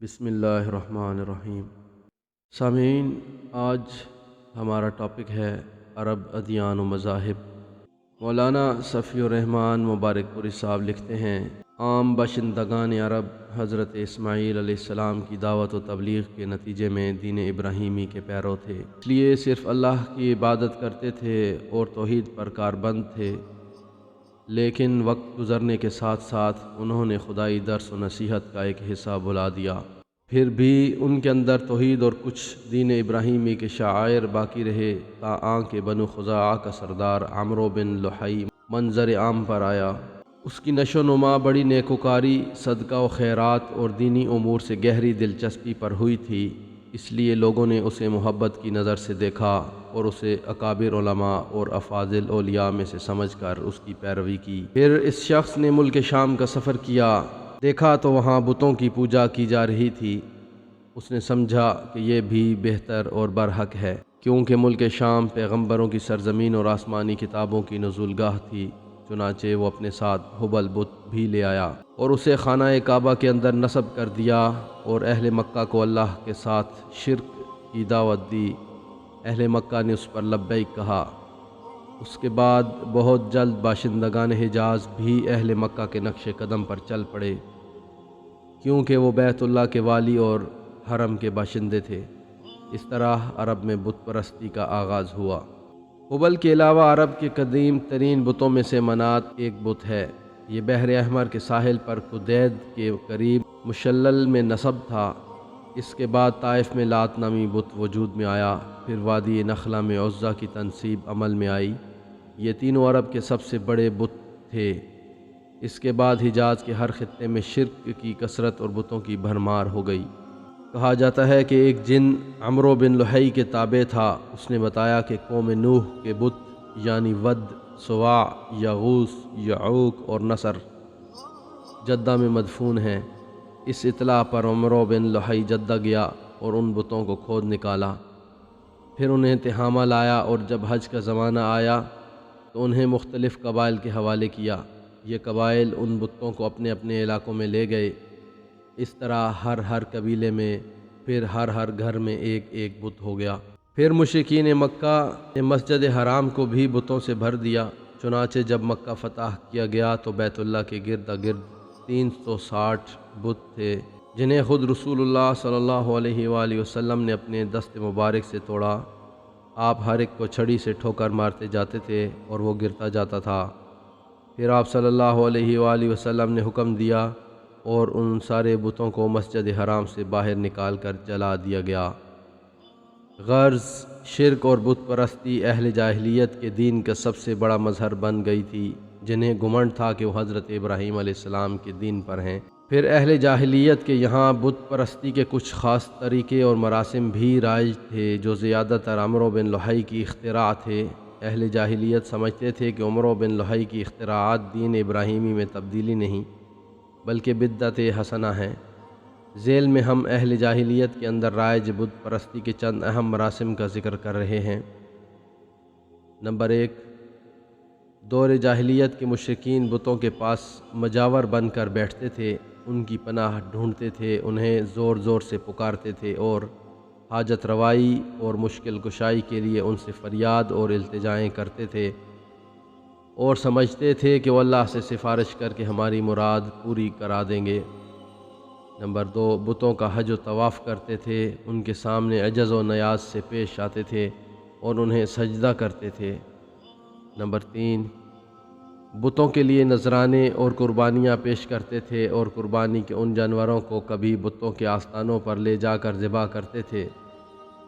بسم اللہ الرحمن الرحیم۔ سامعین، آج ہمارا ٹاپک ہے عرب ادیان و مذاہب۔ مولانا صفی الرحمن مبارک پوری صاحب لکھتے ہیں، عام باشندگان عرب حضرت اسماعیل علیہ السلام کی دعوت و تبلیغ کے نتیجے میں دین ابراہیمی کے پیرو تھے، اس لیے صرف اللہ کی عبادت کرتے تھے اور توحید پر کاربند تھے۔ لیکن وقت گزرنے کے ساتھ ساتھ انہوں نے خدائی درس و نصیحت کا ایک حصہ بھلا دیا۔ پھر بھی ان کے اندر توحید اور کچھ دین ابراہیمی کے شعائر باقی رہے، تاآں کہ بنو خزاعہ کا سردار عمرو بن لحی منظر عام پر آیا۔ اس کی نشو و نما بڑی نیکوکاری، صدقہ و خیرات اور دینی امور سے گہری دلچسپی پر ہوئی تھی، اس لیے لوگوں نے اسے محبت کی نظر سے دیکھا اور اسے اکابر علماء اور افاضل اولیاء میں سے سمجھ کر اس کی پیروی کی۔ پھر اس شخص نے ملک شام کا سفر کیا، دیکھا تو وہاں بتوں کی پوجا کی جا رہی تھی۔ اس نے سمجھا کہ یہ بھی بہتر اور برحق ہے، کیونکہ ملک شام پیغمبروں کی سرزمین اور آسمانی کتابوں کی نزول گاہ تھی۔ چنانچہ وہ اپنے ساتھ ہبل بت بھی لے آیا اور اسے خانہ کعبہ کے اندر نصب کر دیا اور اہل مکہ کو اللہ کے ساتھ شرک کی دعوت دی۔ اہل مکہ نے اس پر لبیک کہا۔ اس کے بعد بہت جلد باشندگان حجاز بھی اہل مکہ کے نقش قدم پر چل پڑے، کیونکہ وہ بیت اللہ کے والی اور حرم کے باشندے تھے۔ اس طرح عرب میں بت پرستی کا آغاز ہوا۔ ہبل کے علاوہ عرب کے قدیم ترین بتوں میں سے منات ایک بت ہے۔ یہ بحر احمر کے ساحل پر کدید کے قریب مشلل میں نصب تھا۔ اس کے بعد طائف میں لات نامی بت وجود میں آیا، پھر وادی نخلا میں عزا کی تنصیب عمل میں آئی۔ یہ تینوں عرب کے سب سے بڑے بت تھے۔ اس کے بعد حجاز کے ہر خطے میں شرک کی کثرت اور بتوں کی بھرمار ہو گئی۔ کہا جاتا ہے کہ ایک جن عمرو بن لحی کے تابع تھا، اس نے بتایا کہ قوم نوح کے بت یعنی ود، سواع، یغوث، یعوق اور نصر جدہ میں مدفون ہیں۔ اس اطلاع پر عمرو بن لحی جدہ گیا اور ان بتوں کو کھود نکالا، پھر انہیں تہامہ لایا اور جب حج کا زمانہ آیا تو انہیں مختلف قبائل کے حوالے کیا۔ یہ قبائل ان بتوں کو اپنے اپنے علاقوں میں لے گئے۔ اس طرح ہر قبیلے میں پھر ہر گھر میں ایک ایک بت ہو گیا۔ پھر مشرکین مکہ نے مسجد حرام کو بھی بتوں سے بھر دیا۔ چنانچہ جب مکہ فتح کیا گیا تو بیت اللہ کے گرد گرد 360 بت تھے، جنہیں خود رسول اللہ صلی اللہ علیہ وآلہ وسلم نے اپنے دست مبارک سے توڑا۔ آپ ہر ایک کو چھڑی سے ٹھوکر مارتے جاتے تھے اور وہ گرتا جاتا تھا۔ پھر آپ صلی اللہ علیہ وآلہ وسلم نے حکم دیا اور ان سارے بتوں کو مسجد حرام سے باہر نکال کر جلا دیا گیا۔ غرض شرک اور بت پرستی اہل جاہلیت کے دین کا سب سے بڑا مظہر بن گئی تھی، جنہیں گھمنڈ تھا کہ وہ حضرت ابراہیم علیہ السلام کے دین پر ہیں۔ پھر اہل جاہلیت کے یہاں بت پرستی کے کچھ خاص طریقے اور مراسم بھی رائج تھے جو زیادہ تر عمرو بن لحی کی اختراع تھے۔ اہل جاہلیت سمجھتے تھے کہ عمرو بن لحی کی اختراعات دین ابراہیمی میں تبدیلی نہیں بلکہ بدعت حسنہ ہیں۔ ذیل میں ہم اہل جاہلیت کے اندر رائج بت پرستی کے چند اہم مراسم کا ذکر کر رہے ہیں۔ نمبر 1، دور جاہلیت کے مشرکین بتوں کے پاس مجاور بن کر بیٹھتے تھے، ان کی پناہ ڈھونڈتے تھے، انہیں زور زور سے پکارتے تھے اور حاجت روائی اور مشکل کشائی کے لیے ان سے فریاد اور التجائیں کرتے تھے اور سمجھتے تھے کہ وہ اللہ سے سفارش کر کے ہماری مراد پوری کرا دیں گے۔ نمبر 2، بتوں کا حج و طواف کرتے تھے، ان کے سامنے عجز و نیاز سے پیش آتے تھے اور انہیں سجدہ کرتے تھے۔ نمبر 3، بتوں کے لیے نذرانے اور قربانیاں پیش کرتے تھے اور قربانی کے ان جانوروں کو کبھی بتوں کے آستانوں پر لے جا کر ذبح کرتے تھے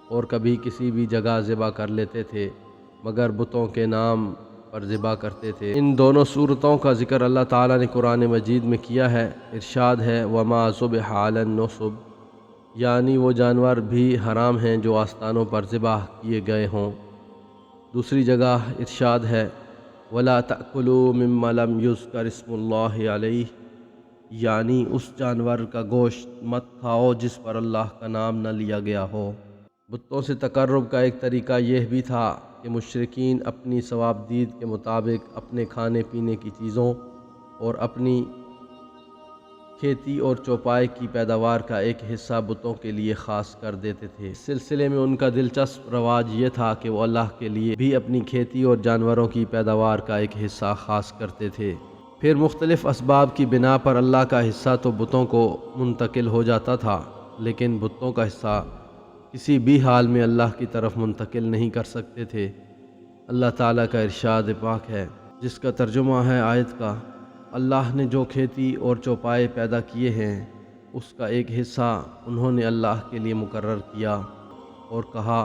اور کبھی کسی بھی جگہ ذبح کر لیتے تھے، مگر بتوں کے نام پر ذبح کرتے تھے۔ ان دونوں صورتوں کا ذکر اللہ تعالیٰ نے قرآن مجید میں کیا ہے۔ ارشاد ہے، وَمَا ذُبِحَ عَلَى النُّصُبِ، یعنی وہ جانور بھی حرام ہیں جو آستانوں پر ذبح کیے گئے ہوں۔ دوسری جگہ ارشاد ہے، وَلَا تَأْكُلُوا مِمَّا لَمْ يُذْكَرِ اسْمُ اللَّهِ عَلَيْهِ، یعنی اس جانور کا گوشت مت کھاؤ جس پر اللہ کا نام نہ لیا گیا ہو۔ بتوں سے تقرب کا ایک طریقہ یہ بھی تھا کہ مشرکین اپنی ثوابدید کے مطابق اپنے کھانے پینے کی چیزوں اور اپنی کھیتی اور چوپائے کی پیداوار کا ایک حصہ بتوں کے لیے خاص کر دیتے تھے۔ اس سلسلے میں ان کا دلچسپ رواج یہ تھا کہ وہ اللہ کے لیے بھی اپنی کھیتی اور جانوروں کی پیداوار کا ایک حصہ خاص کرتے تھے۔ پھر مختلف اسباب کی بنا پر اللہ کا حصہ تو بتوں کو منتقل ہو جاتا تھا، لیکن بتوں کا حصہ کسی بھی حال میں اللہ کی طرف منتقل نہیں کر سکتے تھے۔ اللہ تعالیٰ کا ارشاد پاک ہے، جس کا ترجمہ ہے آیت کا: اللہ نے جو کھیتی اور چوپائے پیدا کیے ہیں اس کا ایک حصہ انہوں نے اللہ کے لیے مقرر کیا اور کہا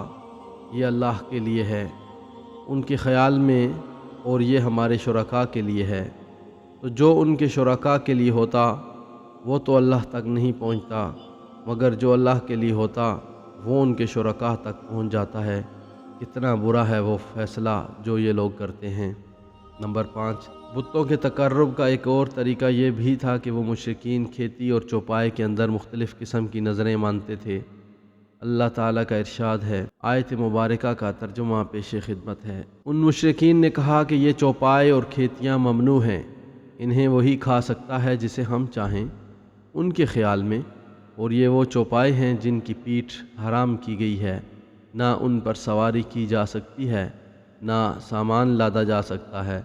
یہ اللہ کے لیے ہے، ان کے خیال میں، اور یہ ہمارے شرکاء کے لیے ہے۔ تو جو ان کے شرکاء کے لیے ہوتا وہ تو اللہ تک نہیں پہنچتا، مگر جو اللہ کے لیے ہوتا وہ ان کے شرکاء تک پہنچ جاتا ہے۔ کتنا برا ہے وہ فیصلہ جو یہ لوگ کرتے ہیں۔ نمبر 5، بتوں کے تقرب کا ایک اور طریقہ یہ بھی تھا کہ وہ مشرکین کھیتی اور چوپائے کے اندر مختلف قسم کی نظریں مانتے تھے۔ اللہ تعالیٰ کا ارشاد ہے، آیت مبارکہ کا ترجمہ پیش خدمت ہے۔ ان مشرکین نے کہا کہ یہ چوپائے اور کھیتیاں ممنوع ہیں، انہیں وہی کھا سکتا ہے جسے ہم چاہیں۔ ان کے خیال میں، اور یہ وہ چوپائے ہیں جن کی پیٹھ حرام کی گئی ہے، نہ ان پر سواری کی جا سکتی ہے، نہ سامان لادا جا سکتا ہے،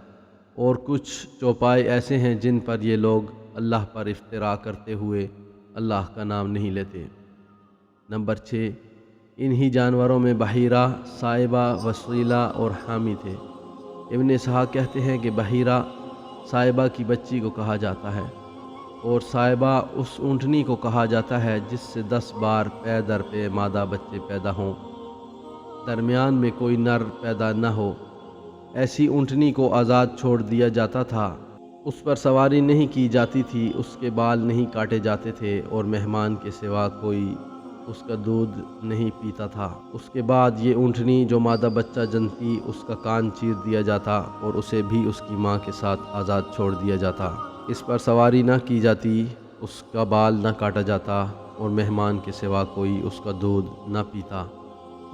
اور کچھ چوپائے ایسے ہیں جن پر یہ لوگ اللہ پر افتراء کرتے ہوئے اللہ کا نام نہیں لیتے۔ نمبر 6، انہی جانوروں میں بحیرہ، صائبہ، وسیلہ اور حامی تھے۔ ابن اسحاق کہتے ہیں کہ بحیرہ صائبہ کی بچی کو کہا جاتا ہے، اور صائبہ اس اونٹنی کو کہا جاتا ہے جس سے 10 بار پے در پے مادہ بچے پیدا ہوں، درمیان میں کوئی نر پیدا نہ ہو۔ ایسی اونٹنی کو آزاد چھوڑ دیا جاتا تھا، اس پر سواری نہیں کی جاتی تھی، اس کے بال نہیں کاٹے جاتے تھے، اور مہمان کے سوا کوئی اس کا دودھ نہیں پیتا تھا۔ اس کے بعد یہ اونٹنی جو مادہ بچہ جنتی، اس کا کان چیر دیا جاتا اور اسے بھی اس کی ماں کے ساتھ آزاد چھوڑ دیا جاتا۔ اس پر سواری نہ کی جاتی، اس کا بال نہ کاٹا جاتا، اور مہمان کے سوا کوئی اس کا دودھ نہ پیتا۔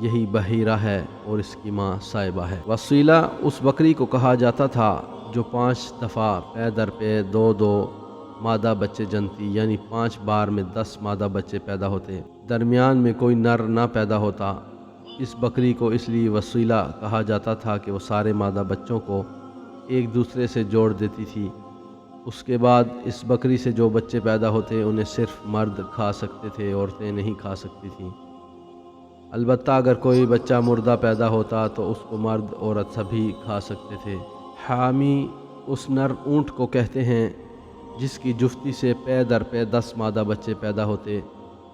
یہی بحیرہ ہے اور اس کی ماں صائبہ ہے۔ وسیلہ اس بکری کو کہا جاتا تھا جو 5 دفعہ پے در پے 2 مادہ بچے جنتی، یعنی 5 بار میں 10 مادہ بچے پیدا ہوتے، درمیان میں کوئی نر نہ پیدا ہوتا۔ اس بکری کو اس لیے وسیلہ کہا جاتا تھا کہ وہ سارے مادہ بچوں کو ایک دوسرے سے جوڑ دیتی تھی۔ اس کے بعد اس بکری سے جو بچے پیدا ہوتے انہیں صرف مرد کھا سکتے تھے، عورتیں نہیں کھا سکتی تھیں۔ البتہ اگر کوئی بچہ مردہ پیدا ہوتا تو اس کو مرد عورت سبھی کھا سکتے تھے۔ حامی اس نر اونٹ کو کہتے ہیں جس کی جفتی سے پے در پے 10 مادہ بچے پیدا ہوتے،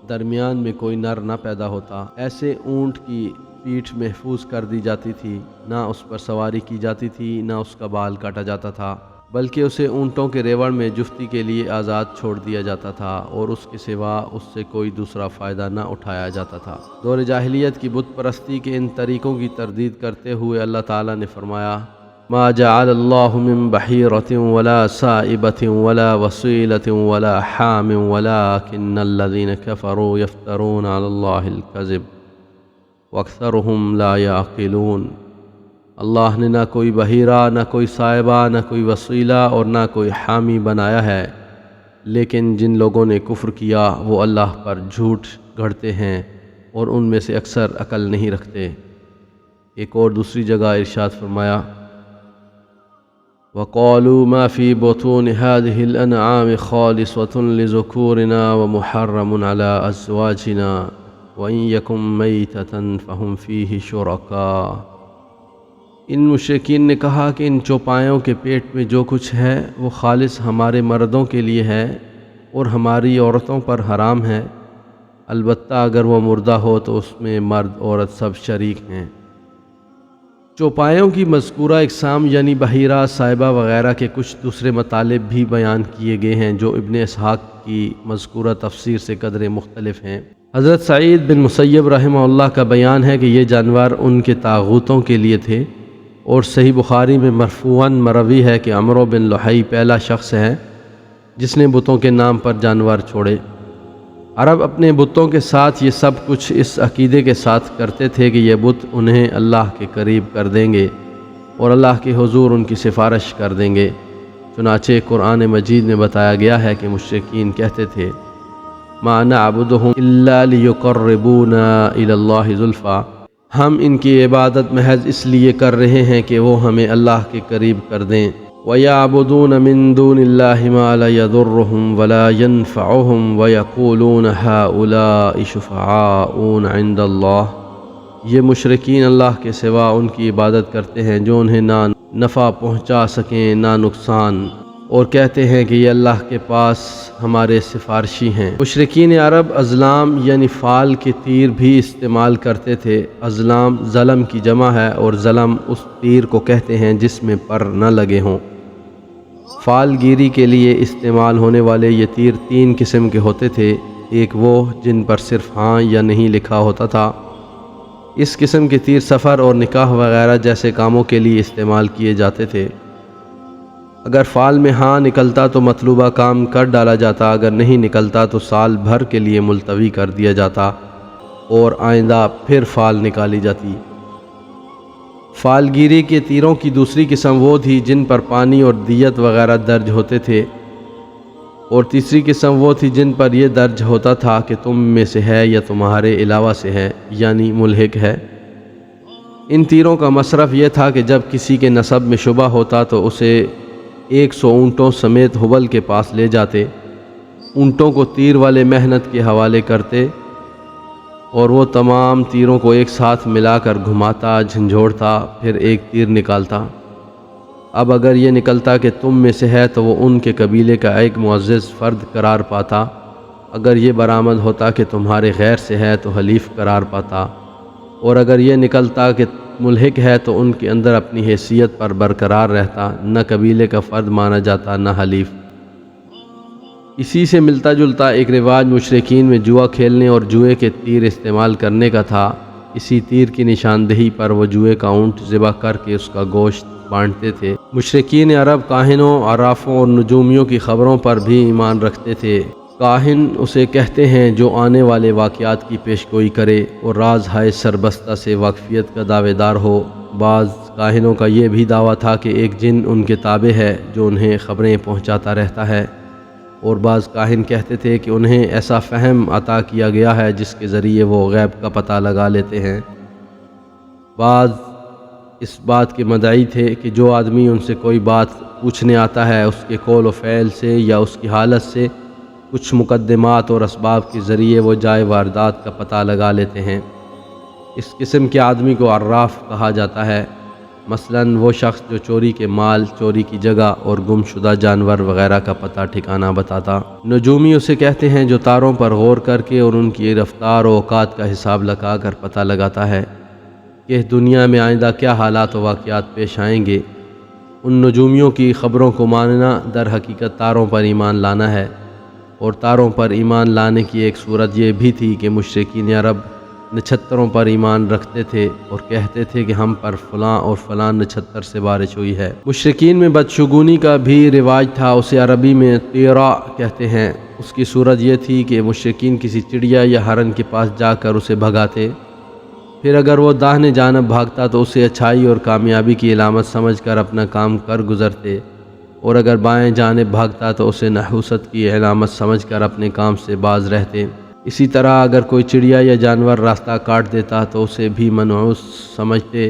درمیان میں کوئی نر نہ پیدا ہوتا۔ ایسے اونٹ کی پیٹھ محفوظ کر دی جاتی تھی، نہ اس پر سواری کی جاتی تھی، نہ اس کا بال کاٹا جاتا تھا، بلکہ اسے اونٹوں کے ریوڑ میں جفتی کے لیے آزاد چھوڑ دیا جاتا تھا، اور اس کے سوا اس سے کوئی دوسرا فائدہ نہ اٹھایا جاتا تھا۔ دور جاہلیت کی بت پرستی کے ان طریقوں کی تردید کرتے ہوئے اللہ تعالیٰ نے فرمایا: ما جعل اللہ من بحیرۃ ولا سائبۃ ولا وصیلۃ ولا حام ولکن الذین کفروا یفترون علی اللہ الکذب واکثرهم لا یعقلون۔ اللہ نے نہ کوئی بحیرہ، نہ کوئی صائبہ، نہ کوئی وسیلہ اور نہ کوئی حامی بنایا ہے، لیکن جن لوگوں نے کفر کیا وہ اللہ پر جھوٹ گھڑتے ہیں اور ان میں سے اکثر عقل نہیں رکھتے۔ ایک اور دوسری جگہ ارشاد فرمایا: وَقَالُوا مَا فِي بُطُونِ هَٰذِهِ الْأَنْعَامِ خَالِصَةٌ لِذُكُورِنَا وَمُحَرَّمٌ عَلَىٰ أَزْوَاجِنَا وَإِن يَكُن مَّيْتَةً فَهُمْ فِيهِ شُرَكَاءُ۔ ان مشرکین نے کہا کہ ان چوپایوں کے پیٹ میں جو کچھ ہے وہ خالص ہمارے مردوں کے لیے ہے اور ہماری عورتوں پر حرام ہے، البتہ اگر وہ مردہ ہو تو اس میں مرد عورت سب شریک ہیں۔ چوپایوں کی مذکورہ اقسام یعنی بحیرہ، صائبہ وغیرہ کے کچھ دوسرے مطالب بھی بیان کیے گئے ہیں جو ابن اسحاق کی مذکورہ تفسیر سے قدرے مختلف ہیں۔ حضرت سعید بن مسیب رحمہ اللہ کا بیان ہے کہ یہ جانور ان کے طاغوتوں کے لیے تھے، اور صحیح بخاری میں مرفوعاً مروی ہے کہ عمرو بن لحی پہلا شخص ہے جس نے بتوں کے نام پر جانور چھوڑے۔ عرب اپنے بتوں کے ساتھ یہ سب کچھ اس عقیدے کے ساتھ کرتے تھے کہ یہ بت انہیں اللہ کے قریب کر دیں گے اور اللہ کے حضور ان کی سفارش کر دیں گے۔ چنانچہ قرآن مجید میں بتایا گیا ہے کہ مشرکین کہتے تھے ما نعبدہم الا لیقربونا الی اللہ زلفیٰ، ہم ان کی عبادت محض اس لیے کر رہے ہیں کہ وہ ہمیں اللہ کے قریب کر دیں۔ وَيَعْبُدُونَ مِن دُونِ اللَّهِ مَا لَا يَضُرُّهُمْ وَلَا يَنفَعُهُمْ وَيَقُولُونَ هَؤُلَاءِ شُفَعَاؤُنَا عِندَ اللَّهِ، یہ مشرکین اللہ کے سوا ان کی عبادت کرتے ہیں جو انہیں نہ نفع پہنچا سکیں نہ نقصان، اور کہتے ہیں کہ یہ اللہ کے پاس ہمارے سفارشی ہیں۔ مشرکین عرب ازلام یعنی فال کے تیر بھی استعمال کرتے تھے۔ ازلام ظلم کی جمع ہے اور ظلم اس تیر کو کہتے ہیں جس میں پر نہ لگے ہوں۔ فال گیری کے لیے استعمال ہونے والے یہ تیر 3 قسم کے ہوتے تھے۔ ایک وہ جن پر صرف ہاں یا نہیں لکھا ہوتا تھا، اس قسم کے تیر سفر اور نکاح وغیرہ جیسے کاموں کے لیے استعمال کیے جاتے تھے۔ اگر فال میں ہاں نکلتا تو مطلوبہ کام کر ڈالا جاتا، اگر نہیں نکلتا تو سال بھر کے لیے ملتوی کر دیا جاتا اور آئندہ پھر فال نکالی جاتی۔ فال گیری کے تیروں کی دوسری قسم وہ تھی جن پر پانی اور دیت وغیرہ درج ہوتے تھے، اور تیسری قسم وہ تھی جن پر یہ درج ہوتا تھا کہ تم میں سے ہے یا تمہارے علاوہ سے ہے، یعنی ملحق ہے۔ ان تیروں کا مصرف یہ تھا کہ جب کسی کے نسب میں شبہ ہوتا تو اسے 100 اونٹوں سمیت حبل کے پاس لے جاتے، اونٹوں کو تیر والے محنت کے حوالے کرتے اور وہ تمام تیروں کو ایک ساتھ ملا کر گھماتا جھنجھوڑتا، پھر ایک تیر نکالتا۔ اب اگر یہ نکلتا کہ تم میں سے ہے تو وہ ان کے قبیلے کا ایک معزز فرد قرار پاتا، اگر یہ برآمد ہوتا کہ تمہارے غیر سے ہے تو حلیف قرار پاتا، اور اگر یہ نکلتا کہ ملحق ہے تو ان کے اندر اپنی حیثیت پر برقرار رہتا، نہ قبیلے کا فرد مانا جاتا نہ حلیف۔ اسی سے ملتا جلتا ایک رواج مشرکین میں جوا کھیلنے اور جوئے کے تیر استعمال کرنے کا تھا۔ اسی تیر کی نشاندہی پر وہ جوئے کا اونٹ ذبح کر کے اس کا گوشت بانٹتے تھے۔ مشرکین عرب کاہنوں، عرافوں اور نجومیوں کی خبروں پر بھی ایمان رکھتے تھے۔ کاہن اسے کہتے ہیں جو آنے والے واقعات کی پیشگوئی کرے اور راز ہائے سربستہ سے واقفیت کا دعوے دار ہو۔ بعض کاہنوں کا یہ بھی دعویٰ تھا کہ ایک جن ان کے تابع ہے جو انہیں خبریں پہنچاتا رہتا ہے، اور بعض کاہن کہتے تھے کہ انہیں ایسا فہم عطا کیا گیا ہے جس کے ذریعے وہ غیب کا پتہ لگا لیتے ہیں۔ بعض اس بات کے مدعی تھے کہ جو آدمی ان سے کوئی بات پوچھنے آتا ہے اس کے قول و فعل سے یا اس کی حالت سے کچھ مقدمات اور اسباب کے ذریعے وہ جائے واردات کا پتہ لگا لیتے ہیں۔ اس قسم کے آدمی کو عراف کہا جاتا ہے۔ مثلاً وہ شخص جو چوری کے مال، چوری کی جگہ اور گم شدہ جانور وغیرہ کا پتہ ٹھکانہ بتاتا۔ نجومی اسے کہتے ہیں جو تاروں پر غور کر کے اور ان کی رفتار و اوقات کا حساب لگا کر پتہ لگاتا ہے کہ دنیا میں آئندہ کیا حالات و واقعات پیش آئیں گے۔ ان نجومیوں کی خبروں کو ماننا در حقیقت تاروں پر ایمان لانا ہے، اور تاروں پر ایمان لانے کی ایک صورت یہ بھی تھی کہ مشرکین عرب نچھتروں پر ایمان رکھتے تھے اور کہتے تھے کہ ہم پر فلاں اور فلاں نچھتر سے بارش ہوئی ہے۔ مشرکین میں بدشگونی کا بھی رواج تھا، اسے عربی میں طیرا کہتے ہیں۔ اس کی صورت یہ تھی کہ مشرکین کسی چڑیا یا ہرن کے پاس جا کر اسے بھگاتے، پھر اگر وہ داہنے جانب بھاگتا تو اسے اچھائی اور کامیابی کی علامت سمجھ کر اپنا کام کر گزرتے، اور اگر بائیں جانب بھاگتا تو اسے نحوست کی علامت سمجھ کر اپنے کام سے باز رہتے۔ اسی طرح اگر کوئی چڑیا یا جانور راستہ کاٹ دیتا تو اسے بھی منحوس سمجھتے۔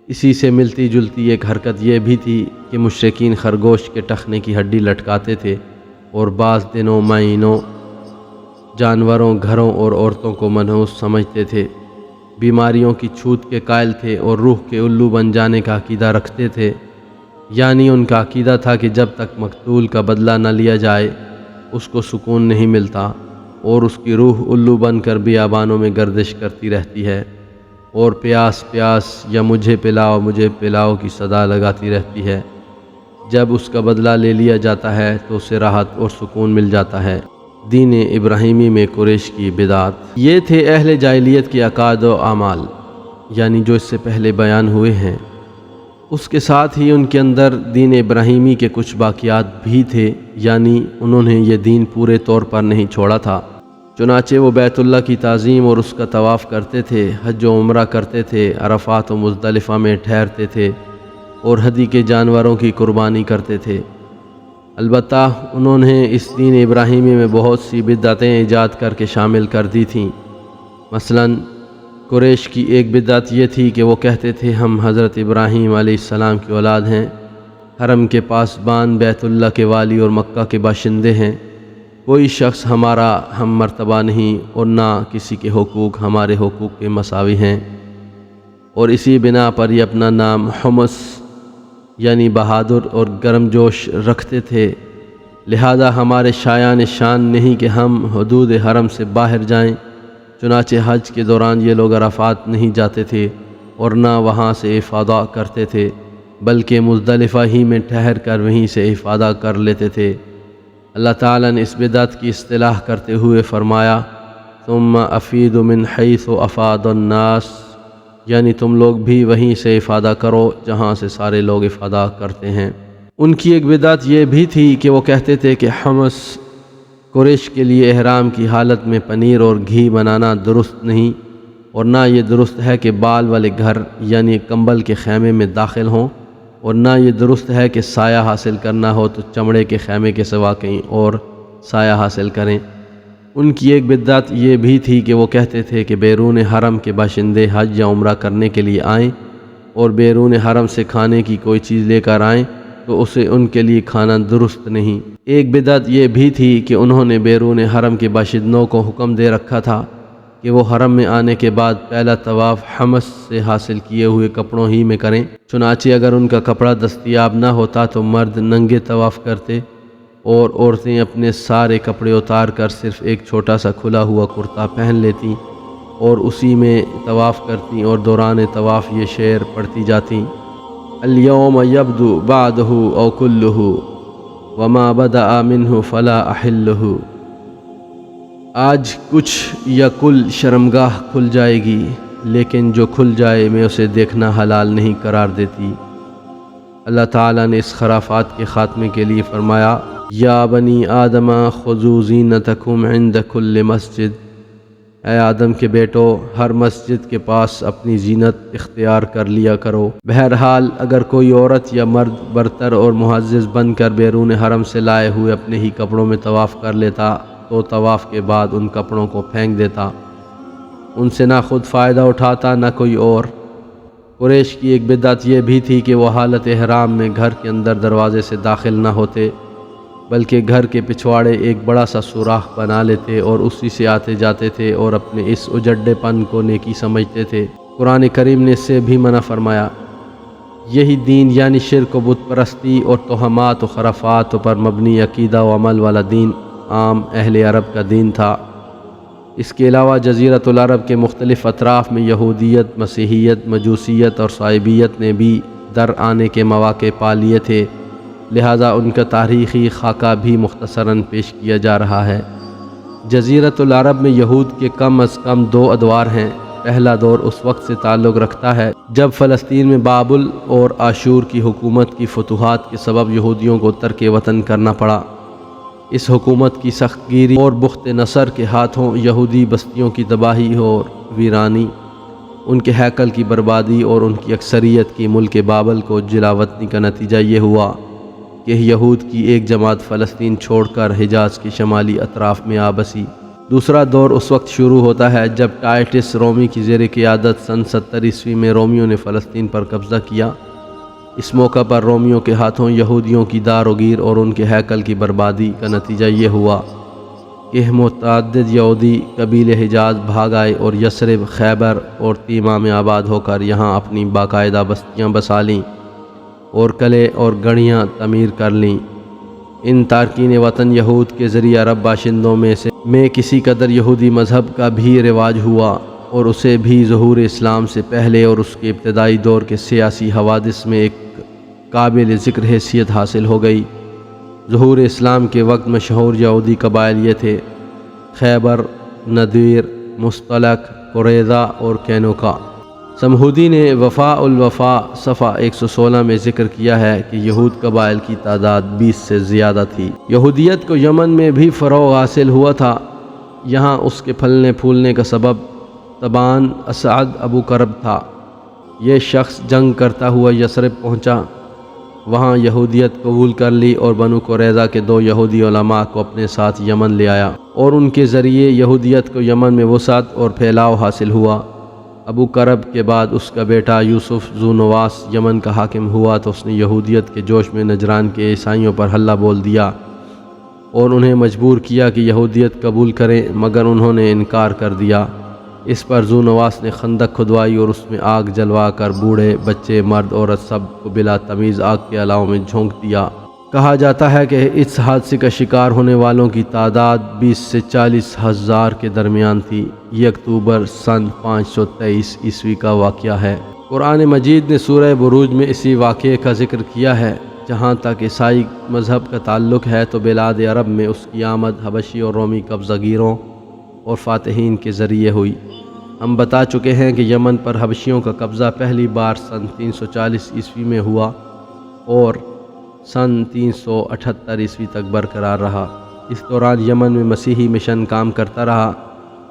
اسی سے ملتی جلتی ایک حرکت یہ بھی تھی کہ مشرکین خرگوش کے ٹخنے کی ہڈی لٹکاتے تھے، اور بعض دنوں، مہینوں، جانوروں، گھروں اور عورتوں کو منحوس سمجھتے تھے۔ بیماریوں کی چھوت کے قائل تھے اور روح کے الو بن جانے کا عقیدہ رکھتے تھے، یعنی ان کا عقیدہ تھا کہ جب تک مقتول کا بدلہ نہ لیا جائے اس کو سکون نہیں ملتا، اور اس کی روح الو بن کر بیابانوں میں گردش کرتی رہتی ہے، اور پیاس پیاس یا مجھے پلاؤ کی صدا لگاتی رہتی ہے۔ جب اس کا بدلہ لے لیا جاتا ہے تو اسے راحت اور سکون مل جاتا ہے۔ دین ابراہیمی میں قریش کی بدعات۔ یہ تھے اہل جاہلیت کے عقائد و اعمال، یعنی جو اس سے پہلے بیان ہوئے ہیں۔ اس کے ساتھ ہی ان کے اندر دین ابراہیمی کے کچھ باقیات بھی تھے، یعنی انہوں نے یہ دین پورے طور پر نہیں چھوڑا تھا۔ چنانچہ وہ بیت اللہ کی تعظیم اور اس کا طواف کرتے تھے، حج و عمرہ کرتے تھے، عرفات و مزدلفہ میں ٹھہرتے تھے، اور ہدی کے جانوروں کی قربانی کرتے تھے۔ البتہ انہوں نے اس دین ابراہیمی میں بہت سی بدعتیں ایجاد کر کے شامل کر دی تھیں۔ مثلاً قریش کی ایک بدعت یہ تھی کہ وہ کہتے تھے ہم حضرت ابراہیم علیہ السلام کی اولاد ہیں، حرم کے پاسبان، بیت اللہ کے والی اور مکہ کے باشندے ہیں، کوئی شخص ہمارا ہم مرتبہ نہیں اور نہ کسی کے حقوق ہمارے حقوق کے مساوی ہیں، اور اسی بنا پر یہ اپنا نام حمص یعنی بہادر اور گرم جوش رکھتے تھے، لہذا ہمارے شایان شان نہیں کہ ہم حدود حرم سے باہر جائیں۔ چنانچہ حج کے دوران یہ لوگ عرفات نہیں جاتے تھے اور نہ وہاں سے افاضہ کرتے تھے، بلکہ مزدلفہ ہی میں ٹھہر کر وہیں سے افاضہ کر لیتے تھے۔ اللہ تعالیٰ نے اس بدعت کی اصطلاح کرتے ہوئے فرمایا ثم افیدوا من حیث افاض الناس، یعنی تم لوگ بھی وہیں سے افاضہ کرو جہاں سے سارے لوگ افاضہ کرتے ہیں۔ ان کی ایک بدعت یہ بھی تھی کہ وہ کہتے تھے کہ حمص قریش کے لیے احرام کی حالت میں پنیر اور گھی بنانا درست نہیں، اور نہ یہ درست ہے کہ بال والے گھر یعنی کمبل کے خیمے میں داخل ہوں، اور نہ یہ درست ہے کہ سایہ حاصل کرنا ہو تو چمڑے کے خیمے کے سوا کہیں اور سایہ حاصل کریں۔ ان کی ایک بدعت یہ بھی تھی کہ وہ کہتے تھے کہ بیرون حرم کے باشندے حج یا عمرہ کرنے کے لیے آئیں اور بیرون حرم سے کھانے کی کوئی چیز لے کر آئیں تو اسے ان کے لیے کھانا درست نہیں۔ ایک بدعت یہ بھی تھی کہ انہوں نے بیرون حرم کے باشندوں کو حکم دے رکھا تھا کہ وہ حرم میں آنے کے بعد پہلا طواف حمص سے حاصل کیے ہوئے کپڑوں ہی میں کریں، چنانچہ اگر ان کا کپڑا دستیاب نہ ہوتا تو مرد ننگے طواف کرتے اور عورتیں اپنے سارے کپڑے اتار کر صرف ایک چھوٹا سا کھلا ہوا کرتا پہن لیتیں اور اسی میں طواف کرتیں اور دوران طواف یہ شعر پڑھتی جاتیں الیوم یبدو بعدہ او کلہ وما بدأ منہ فلا احلہ، آج کچھ یا کل شرمگاہ کھل جائے گی لیکن جو کھل جائے میں اسے دیکھنا حلال نہیں قرار دیتی۔ اللہ تعالیٰ نے اس خرافات کے خاتمے کے لیے فرمایا یا بنی آدم خذوا زینتکم عند کل مسجد، اے آدم کے بیٹو ہر مسجد کے پاس اپنی زینت اختیار کر لیا کرو۔ بہرحال اگر کوئی عورت یا مرد برتر اور معزز بن کر بیرون حرم سے لائے ہوئے اپنے ہی کپڑوں میں طواف کر لیتا تو طواف کے بعد ان کپڑوں کو پھینک دیتا، ان سے نہ خود فائدہ اٹھاتا نہ کوئی اور۔ قریش کی ایک بدعت یہ بھی تھی کہ وہ حالت احرام میں گھر کے اندر دروازے سے داخل نہ ہوتے بلکہ گھر کے پچھواڑے ایک بڑا سا سوراخ بنا لیتے اور اسی سے آتے جاتے تھے اور اپنے اس اجڑے پن کو نیکی سمجھتے تھے۔ قرآن کریم نے اس سے بھی منع فرمایا۔ یہی دین یعنی شرک و بت پرستی اور توہمات و خرافات پر مبنی عقیدہ و عمل والا دین عام اہل عرب کا دین تھا۔ اس کے علاوہ جزیرۃ العرب کے مختلف اطراف میں یہودیت، مسیحیت، مجوسیت اور صائبیت نے بھی در آنے کے مواقع پا لیے تھے، لہذا ان کا تاریخی خاکہ بھی مختصراً پیش کیا جا رہا ہے۔ جزیرۃ العرب میں یہود کے کم از کم 2 ادوار ہیں۔ پہلا دور اس وقت سے تعلق رکھتا ہے جب فلسطین میں بابل اور آشور کی حکومت کی فتوحات کے سبب یہودیوں کو ترک وطن کرنا پڑا۔ اس حکومت کی سخت گیری اور بخت نصر کے ہاتھوں یہودی بستیوں کی تباہی اور ویرانی، ان کے ہیکل کی بربادی اور ان کی اکثریت کی ملک بابل کو جلا وطنی کا نتیجہ یہ ہوا کہ یہود کی ایک جماعت فلسطین چھوڑ کر حجاز کے شمالی اطراف میں آ بسی۔ دوسرا دور اس وقت شروع ہوتا ہے جب ٹائٹس رومی کی زیر قیادت سن 70 عیسوی میں رومیوں نے فلسطین پر قبضہ کیا۔ اس موقع پر رومیوں کے ہاتھوں یہودیوں کی دار و گیر اور ان کے ہیکل کی بربادی کا نتیجہ یہ ہوا کہ متعدد یہودی قبیل حجاز بھاگ آئے اور یثرب، خیبر اور تیمہ میں آباد ہو کر یہاں اپنی باقاعدہ بستیاں بسا لیں اور قلعے اور گڑھیاں تعمیر کر لیں۔ ان تارکین وطن یہود کے ذریعہ عرب باشندوں میں کسی قدر یہودی مذہب کا بھی رواج ہوا اور اسے بھی ظہور اسلام سے پہلے اور اس کے ابتدائی دور کے سیاسی حوادث میں ایک قابل ذکر حیثیت حاصل ہو گئی۔ ظہور اسلام کے وقت مشہور یہودی قبائل یہ تھے: خیبر، نذیر، مستلق، قریظہ اور کینوکا۔ سمہودی نے وفاء الوفا صفحہ 116 میں ذکر کیا ہے کہ یہود قبائل کی تعداد 20 سے زیادہ تھی۔ یہودیت کو یمن میں بھی فروغ حاصل ہوا تھا۔ یہاں اس کے پھلنے پھولنے کا سبب طبعاً اسعد ابو کرب تھا۔ یہ شخص جنگ کرتا ہوا یثرب پہنچا وہاں یہودیت قبول کر لی اور بنو قریظہ کے 2 یہودی علماء کو اپنے ساتھ یمن لے آیا اور ان کے ذریعے یہودیت کو یمن میں وسعت اور پھیلاؤ حاصل ہوا۔ ابو کرب کے بعد اس کا بیٹا یوسف ذو نواس یمن کا حاکم ہوا تو اس نے یہودیت کے جوش میں نجران کے عیسائیوں پر حملہ بول دیا اور انہیں مجبور کیا کہ یہودیت قبول کریں، مگر انہوں نے انکار کر دیا۔ اس پر ذو نواس نے خندق کھدوائی اور اس میں آگ جلوا کر بوڑھے، بچے، مرد، عورت سب کو بلا تمیز آگ کے الاؤ میں جھونک دیا۔ کہا جاتا ہے کہ اس حادثے کا شکار ہونے والوں کی تعداد 20 سے 40 ہزار کے درمیان تھی۔ یہ اکتوبر سن 523 عیسوی کا واقعہ ہے۔ قرآن مجید نے سورہ بروج میں اسی واقعے کا ذکر کیا ہے۔ جہاں تک عیسائی مذہب کا تعلق ہے تو بلاد عرب میں اس کی آمد حبشی اور رومی قبضہ گیروں اور فاتحین کے ذریعے ہوئی۔ ہم بتا چکے ہیں کہ یمن پر حبشیوں کا قبضہ پہلی بار سن 340 عیسوی میں ہوا اور سن 378 عیسوی تک برقرار رہا۔ اس دوران یمن میں مسیحی مشن کام کرتا رہا۔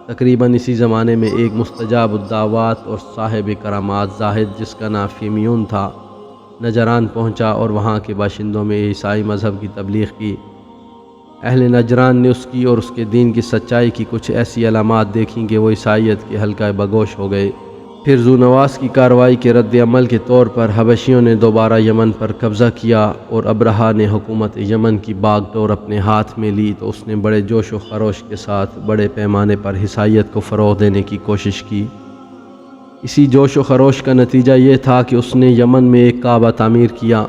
تقریباً اسی زمانے میں ایک مستجاب الدعوات اور صاحب کرامات زاہد جس کا نام فیمیون تھا نجران پہنچا اور وہاں کے باشندوں میں عیسائی مذہب کی تبلیغ کی۔ اہل نجران نے اس کی اور اس کے دین کی سچائی کی کچھ ایسی علامات دیکھیں کہ وہ عیسائیت کے حلقہ بگوش ہو گئے۔ پھر ذو نواس کی کارروائی کے رد عمل کے طور پر حبشیوں نے دوبارہ یمن پر قبضہ کیا اور ابرہہ نے حکومت یمن کی باغ ڈور اپنے ہاتھ میں لی تو اس نے بڑے جوش و خروش کے ساتھ بڑے پیمانے پر عیسائیت کو فروغ دینے کی کوشش کی۔ اسی جوش و خروش کا نتیجہ یہ تھا کہ اس نے یمن میں ایک کعبہ تعمیر کیا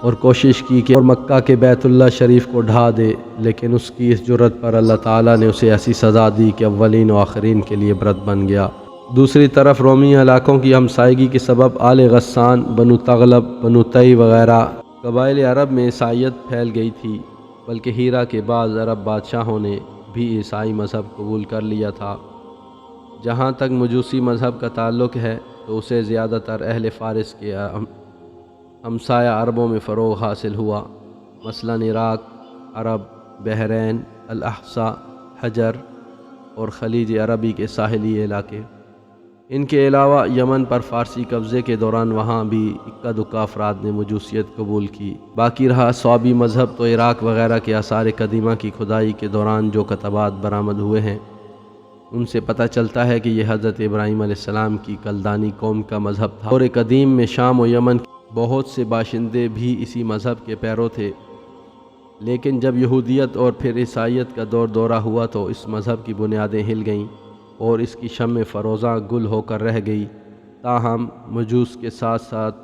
اور کوشش کی کہ اور مکہ کے بیت اللہ شریف کو ڈھا دے، لیکن اس کی اس جرت پر اللہ تعالیٰ نے اسے ایسی سزا دی کہ اولین و آخرین کے لیے عبرت بن گیا۔ دوسری طرف رومی علاقوں کی ہمسائیگی کے سبب آل غسان، بنو تغلب، بنو تئی وغیرہ قبائل عرب میں عیسائیت پھیل گئی تھی، بلکہ ہیرا کے بعض عرب بادشاہوں نے بھی عیسائی مذہب قبول کر لیا تھا۔ جہاں تک مجوسی مذہب کا تعلق ہے تو اسے زیادہ تر اہل فارس کے ہمسایہ عربوں میں فروغ حاصل ہوا، مثلاً عراق، عرب، بحرین، الاحساء، حجر اور خلیج عربی کے ساحلی علاقے۔ ان کے علاوہ یمن پر فارسی قبضے کے دوران وہاں بھی اکا دکا افراد نے مجوسیت قبول کی۔ باقی رہا صوابی مذہب تو عراق وغیرہ کے آثار قدیمہ کی کھدائی کے دوران جو کتبات برآمد ہوئے ہیں ان سے پتہ چلتا ہے کہ یہ حضرت ابراہیم علیہ السلام کی کلدانی قوم کا مذہب تھا۔ دور قدیم میں شام و یمن بہت سے باشندے بھی اسی مذہب کے پیرو تھے، لیکن جب یہودیت اور پھر عیسائیت کا دورہ ہوا تو اس مذہب کی بنیادیں ہل گئیں اور اس کی شمع فروزاں گل ہو کر رہ گئی۔ تاہم مجوس کے ساتھ ساتھ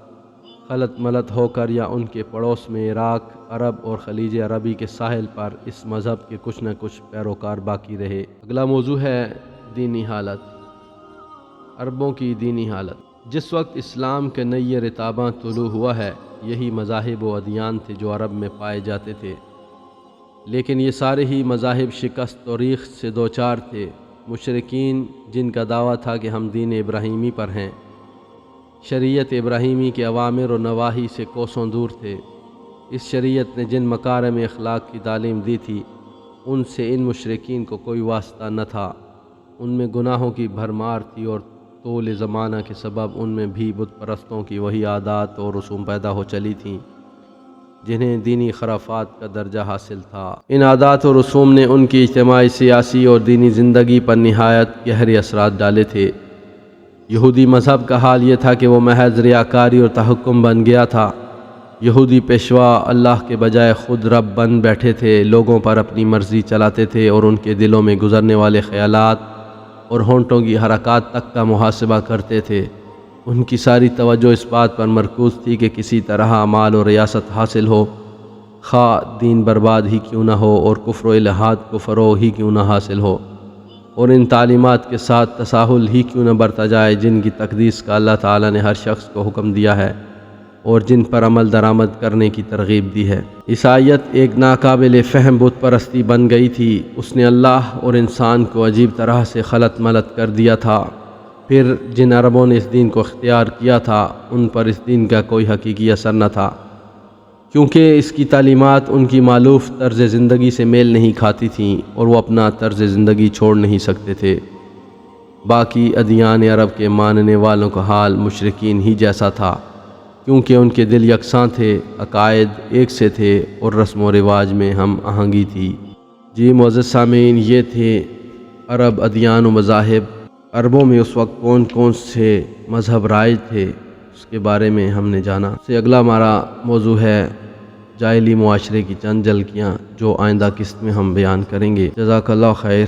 خلط ملط ہو کر یا ان کے پڑوس میں عراق، عرب اور خلیج عربی کے ساحل پر اس مذہب کے کچھ نہ کچھ پیروکار باقی رہے۔ اگلا موضوع ہے دینی حالت۔ عربوں کی دینی حالت۔ جس وقت اسلام کے نئی رتاباں طلوع ہوا ہے، یہی مذاہب و ادیان تھے جو عرب میں پائے جاتے تھے، لیکن یہ سارے ہی مذاہب شکست و ریخت سے دوچار تھے۔ مشرکین جن کا دعویٰ تھا کہ ہم دین ابراہیمی پر ہیں، شریعت ابراہیمی کے اوامر و نواہی سے کوسوں دور تھے۔ اس شریعت نے جن مکارم اخلاق کی تعلیم دی تھی ان سے ان مشرکین کو کوئی واسطہ نہ تھا۔ ان میں گناہوں کی بھرمار تھی اور طول زمانہ کے سبب ان میں بھی بت پرستوں کی وہی عادات اور رسوم پیدا ہو چلی تھیں جنہیں دینی خرافات کا درجہ حاصل تھا۔ ان عادات و رسوم نے ان کی اجتماعی، سیاسی اور دینی زندگی پر نہایت گہرے اثرات ڈالے تھے۔ یہودی مذہب کا حال یہ تھا کہ وہ محض ریاکاری اور تحکم بن گیا تھا۔ یہودی پیشوا اللہ کے بجائے خود رب بن بیٹھے تھے، لوگوں پر اپنی مرضی چلاتے تھے اور ان کے دلوں میں گزرنے والے خیالات اور ہونٹوں کی حرکات تک کا محاسبہ کرتے تھے۔ ان کی ساری توجہ اس بات پر مرکوز تھی کہ کسی طرح مال و ریاست حاصل ہو، خواہ دین برباد ہی کیوں نہ ہو اور کفر و الحاد کو فروغ ہی کیوں نہ حاصل ہو، اور ان تعلیمات کے ساتھ تساہل ہی کیوں نہ برتا جائے جن کی تقدیس کا اللہ تعالیٰ نے ہر شخص کو حکم دیا ہے اور جن پر عمل درآمد کرنے کی ترغیب دی ہے۔ عیسائیت ایک ناقابل فہم بت پرستی بن گئی تھی۔ اس نے اللہ اور انسان کو عجیب طرح سے خلط ملط کر دیا تھا۔ پھر جن عربوں نے اس دین کو اختیار کیا تھا ان پر اس دین کا کوئی حقیقی اثر نہ تھا، کیونکہ اس کی تعلیمات ان کی مألوف طرز زندگی سے میل نہیں کھاتی تھیں اور وہ اپنا طرز زندگی چھوڑ نہیں سکتے تھے۔ باقی ادیان عرب کے ماننے والوں کا حال مشرکین ہی جیسا تھا۔ کیونکہ ان کے دل یکساں تھے، عقائد ایک سے تھے اور رسم و رواج میں ہم آہنگی تھی۔ جی معزز سامعین، یہ تھے عرب ادیان و مذاہب۔ عربوں میں اس وقت کون کون سے مذہب رائج تھے، اس کے بارے میں ہم نے جانا۔ سے اگلا ہمارا موضوع ہے جاہلی معاشرے کی چند جھلکیاں، جو آئندہ قسط میں ہم بیان کریں گے۔ جزاک اللہ خیر۔